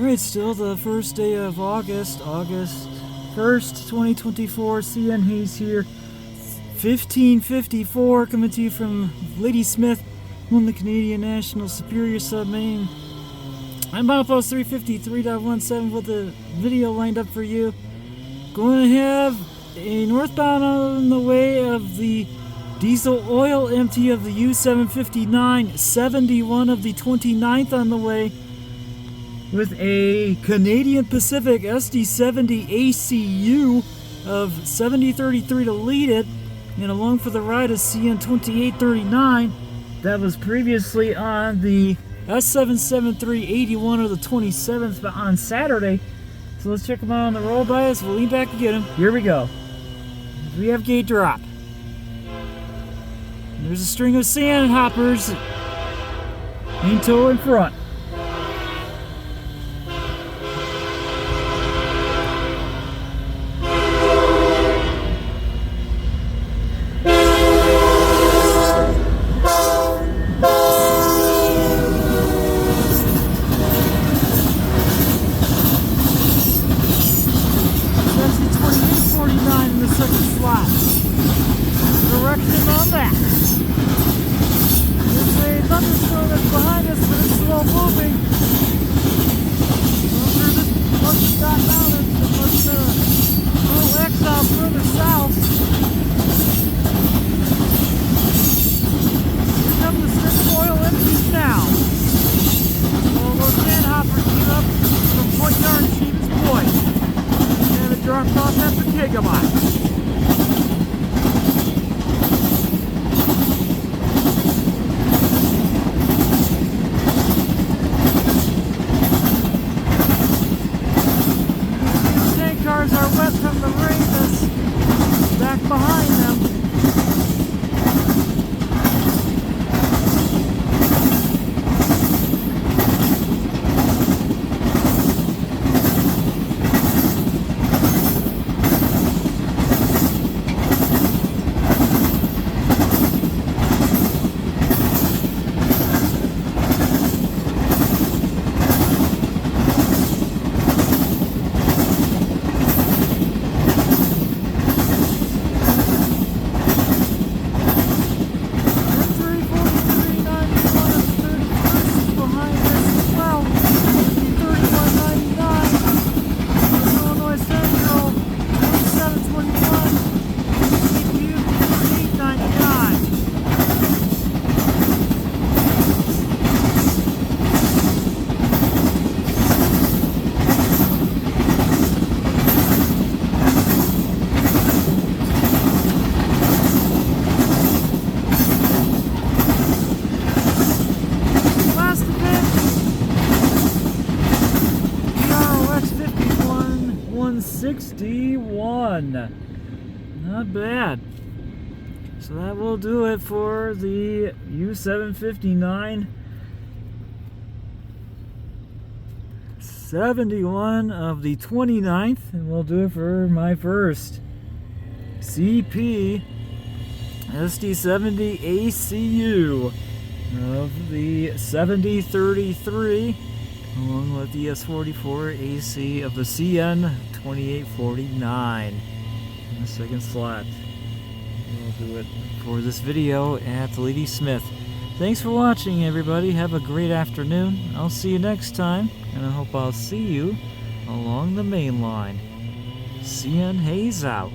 Alright, still the first day of August 1st, 2024. CN Hayes here. 1554 coming to you from Ladysmith on the Canadian National Superior Submarine. I'm Outpost 353.17 with a video lined up for you. Going to have a northbound on the way of the diesel oil empty of the U759, 71 of the 29th on the way, with a Canadian Pacific SD70ACU of 7033 to lead it, and along for the ride is CN 2839 that was previously on the S77381 of the 27th but on Saturday. So let's check them out on the roll by us. We'll lean back and get them. Here we go. We have gate drop. There's a string of sand hoppers in tow in front. Direction on that. There's a thunderstorm that's behind us, but it's slow moving. Once it's got down, it must little X out further south. Here come the string of oil empties now. All those sand hoppers came up from Point Yard and Stevens Point. And it dropped off at Pokegama Yard. Cars are wet from the rain that's back behind them. Not bad. So that will do it for the U759. 71 of the 29th, and we'll do it for my first CP SD70ACU of the 7033, along with the ES44AC of the CN 2849 in the second slot. We'll do it for this video at Ladysmith. Thanks for watching, everybody. Have a great afternoon. I'll see you next time, and I hope I'll see you along the main line. CN Hayes out.